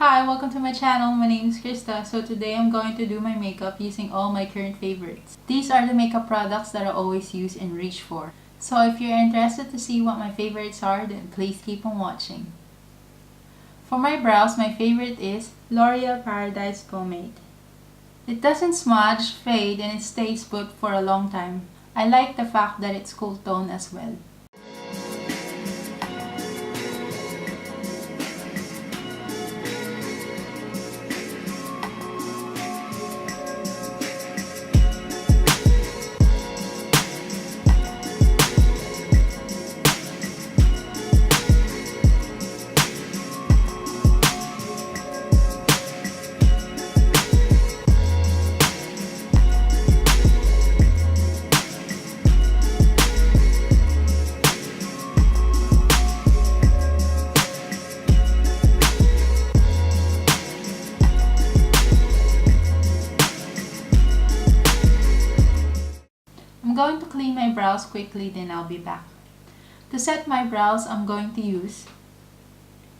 Hi, welcome to my channel. My name is Krista. So today I'm going to do my makeup using all my current favorites. These are the makeup products that I always use and reach for. So if you're interested to see what my favorites are, then please keep on watching. For my brows, my favorite is L'Oreal Paradise Pomade. It doesn't smudge, fade, and it stays put for a long time. I like the fact that it's cool tone as well. I'm going to clean my brows quickly, then I'll be back. To set my brows, I'm going to use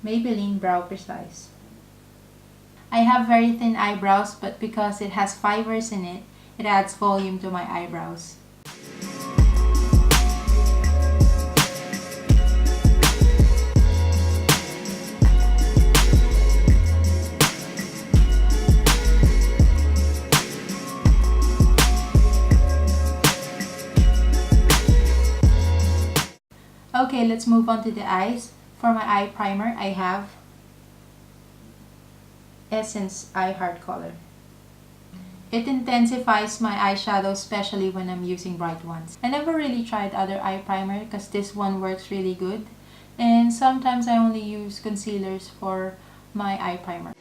Maybelline Brow Precise. I have very thin eyebrows, but because it has fibers in it, it adds volume to my eyebrows. Okay, let's move on to the eyes. For my eye primer, I have Essence Eye Heart Color. It intensifies my eyeshadow, especially when I'm using bright ones. I never really tried other eye primer because this one works really good. And sometimes I only use concealers for my eye primer.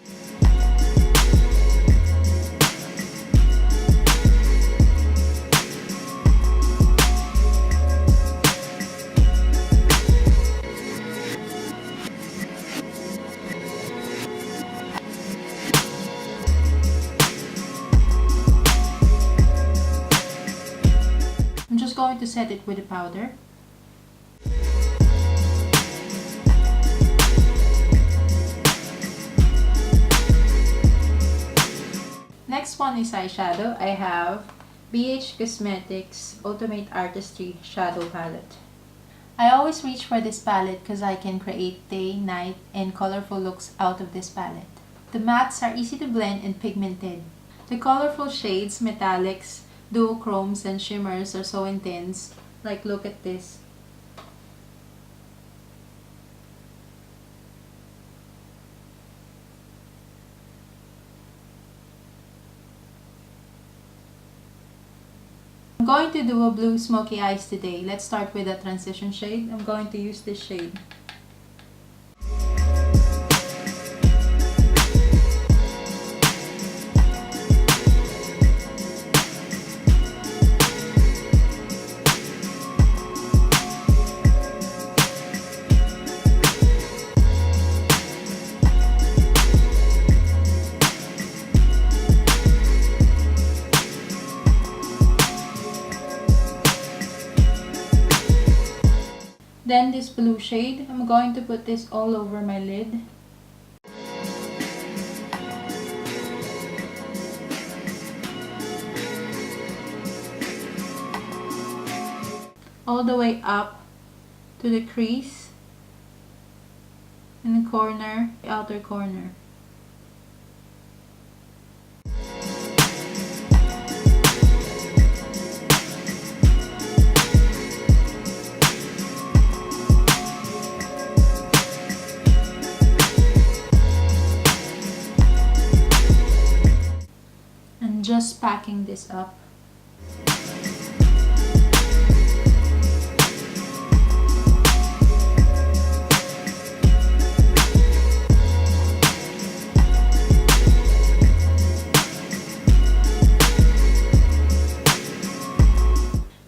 I'm just going to set it with a powder. Next one is eyeshadow. I have BH Cosmetics Ultimate Artistry Shadow Palette. I always reach for this palette because I can create day, night, and colorful looks out of this palette. The mattes are easy to blend and pigmented. The colorful shades, metallics, duochromes, and shimmers are so intense. Like, look at this. I'm going to do a blue smoky eyes today. Let's start with a transition shade. I'm going to use this shade. Then this blue shade, I'm going to put this all over my lid. All the way up to the crease, in the corner, the outer corner. Just packing this up.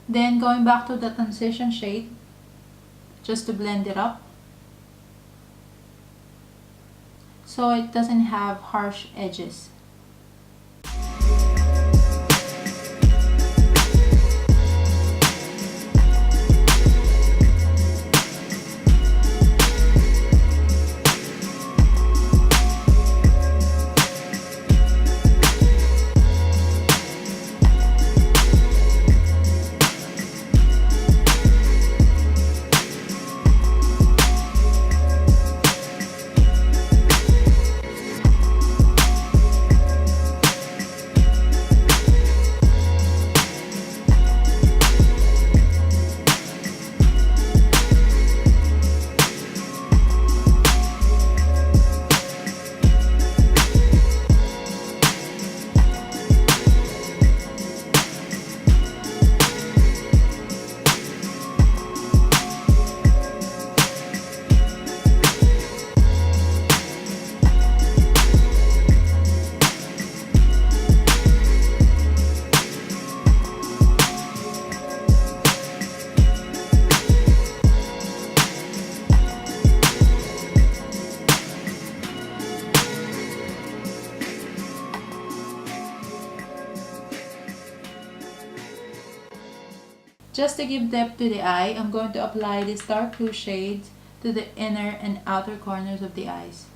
Then going back to the transition shade, just to blend it up so it doesn't have harsh edges. Just to give depth to the eye, I'm going to apply this dark blue shade to the inner and outer corners of the eyes.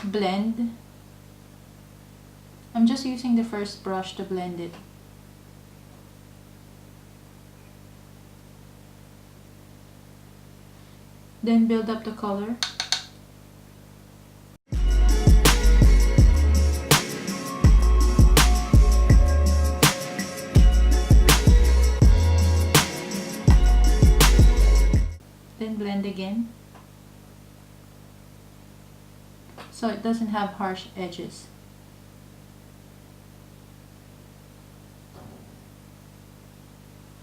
Blend. I'm just using the first brush to blend it. Then build up the color. Then blend again, so it doesn't have harsh edges.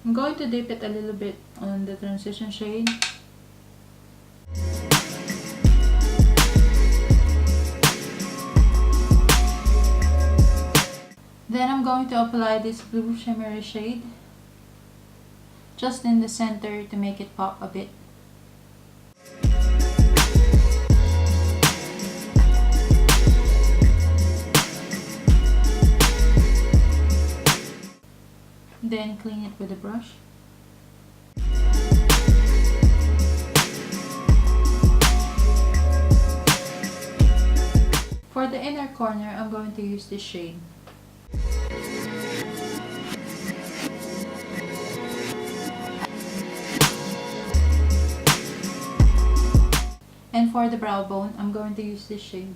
I'm going to dip it a little bit on the transition shade. Then I'm going to apply this blue shimmery shade just in the center to make it pop a bit. Then clean it with a brush. For the inner corner, I'm going to use this shade. And for the brow bone, I'm going to use this shade.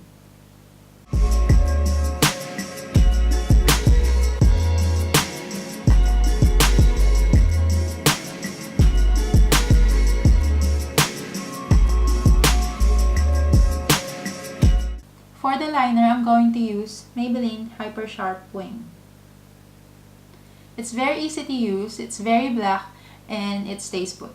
For the liner, I'm going to use Maybelline Hypersharp Wing. It's very easy to use, it's very black, and it stays put.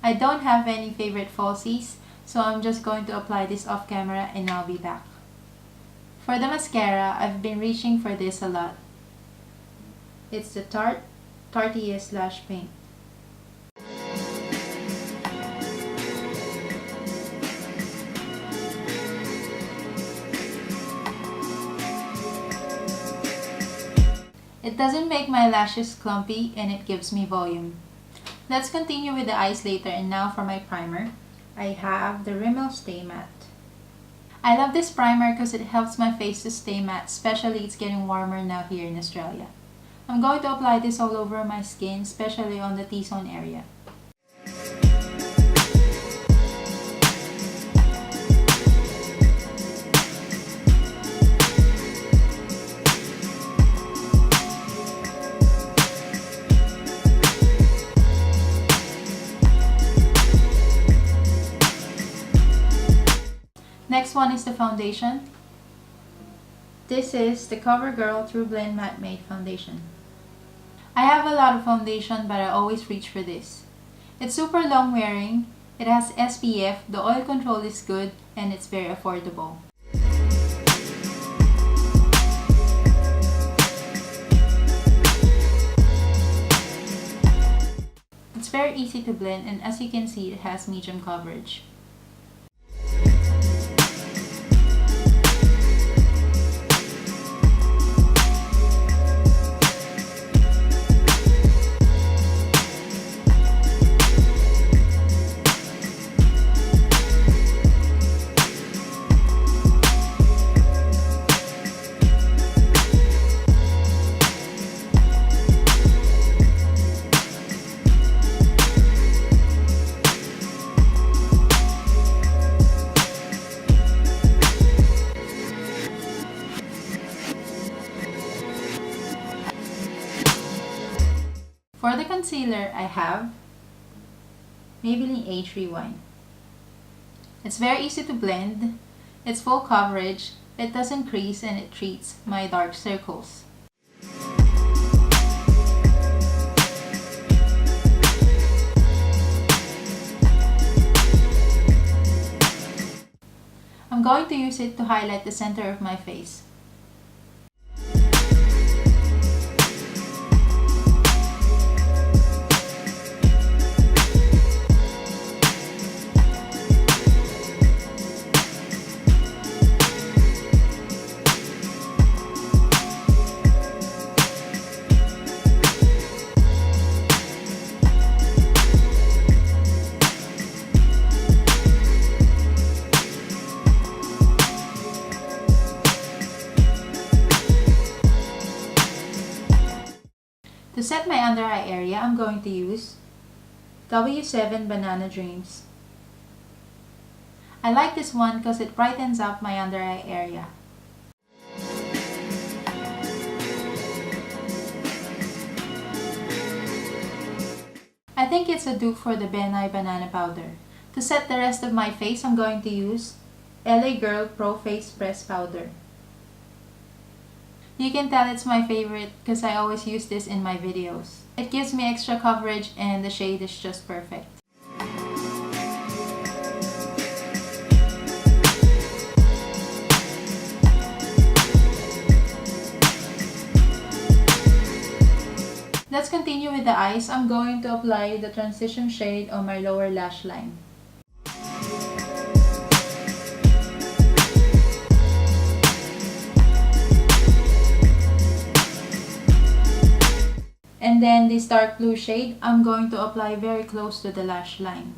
I don't have any favorite falsies, so I'm just going to apply this off camera and I'll be back. For the mascara, I've been reaching for this a lot. It's the Tart Tartiest Lash Paint. It doesn't make my lashes clumpy and it gives me volume. Let's continue with the eyes later, and now for my primer. I have the Rimmel Stay Matte. I love this primer because it helps my face to stay matte, especially it's getting warmer now here in Australia. I'm going to apply this all over my skin, especially on the T-zone area. Next one is the foundation. This is the Covergirl truBlend Matte Made Foundation. I have a lot of foundation, but I always reach for this. It's super long wearing, it has SPF, the oil control is good, and it's very affordable. It's very easy to blend, and as you can see, it has medium coverage. For the concealer, I have Maybelline Age Rewind. It's very easy to blend, it's full coverage, it doesn't crease, and it treats my dark circles. I'm going to use it to highlight the center of my face. To set my under eye area, I'm going to use W7 Banana Dreams. I like this one because it brightens up my under eye area. I think it's a dupe for the Benai Banana Powder. To set the rest of my face, I'm going to use LA Girl Pro Face Press Powder. You can tell it's my favorite because I always use this in my videos. It gives me extra coverage and the shade is just perfect. Let's continue with the eyes. I'm going to apply the transition shade on my lower lash line. And then this dark blue shade, I'm going to apply very close to the lash line.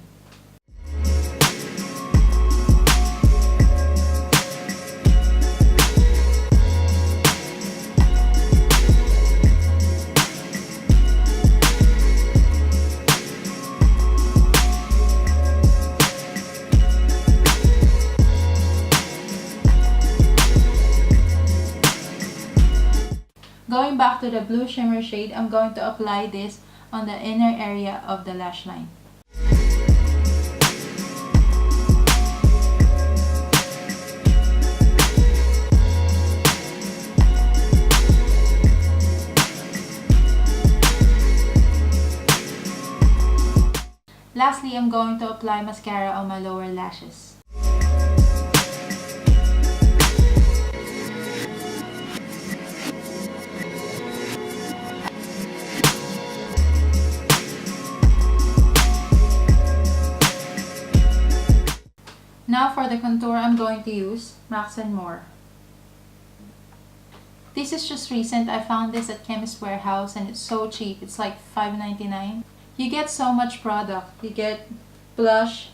Going back to the blue shimmer shade, I'm going to apply this on the inner area of the lash line. Lastly, I'm going to apply mascara on my lower lashes. Now for the contour, I'm going to use Max & More. This is just recent. I found this at Chemist Warehouse and it's so cheap. It's like $5.99. You get so much product. You get blush,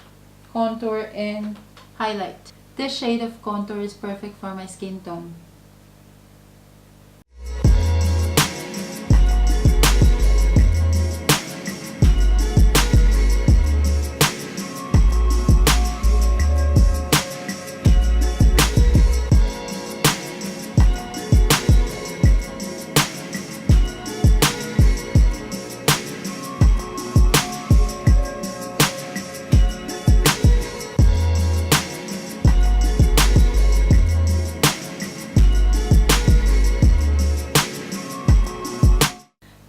contour, and highlight. This shade of contour is perfect for my skin tone.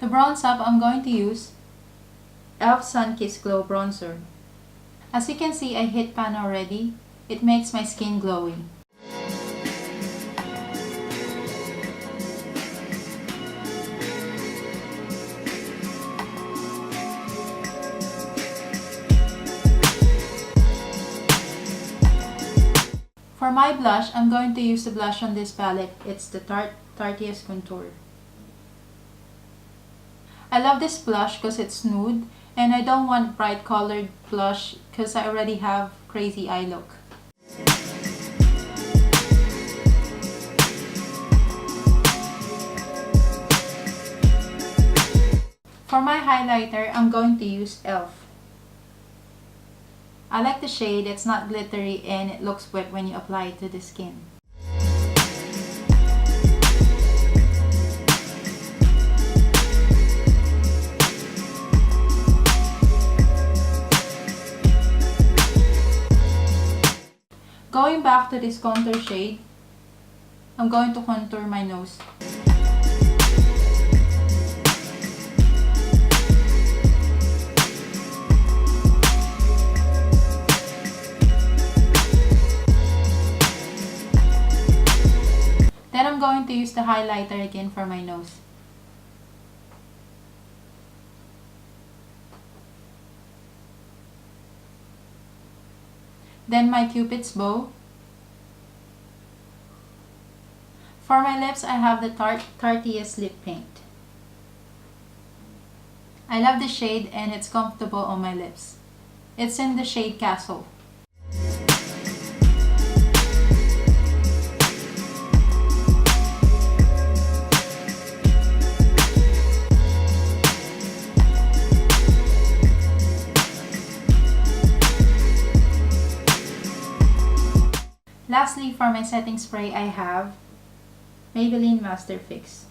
To bronze up, I'm going to use e.l.f. Sunkissed Glow Bronzer. As you can see, I hit pan already. It makes my skin glowy. For my blush, I'm going to use the blush on this palette. It's the Tart Tartiest Contour. I love this blush because it's nude and I don't want bright colored blush because I already have crazy eye look. For my highlighter, I'm going to use e.l.f. I like the shade. It's not glittery and it looks wet when you apply it to the skin. back to this contour shade, I'm going to contour my nose. Then I'm going to use the highlighter again for my nose. Then my Cupid's bow. For my lips, I have the Tart Tartiest lip paint. I love the shade and it's comfortable on my lips. It's in the shade Castle. Lastly, for my setting spray, I have Maybelline Master Fix.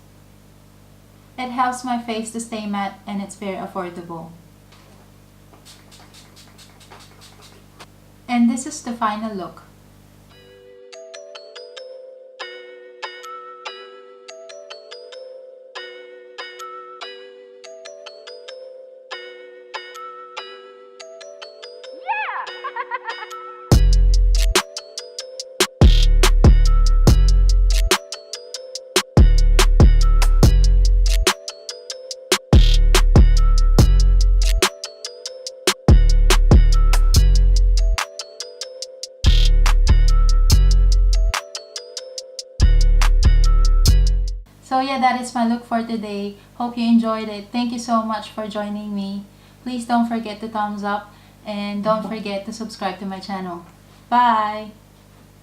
It helps my face to stay matte and it's very affordable. And this is the final look. So yeah, that is my look for today. Hope you enjoyed it. Thank you so much for joining me. Please don't forget to thumbs up and don't forget to subscribe to my channel. Bye!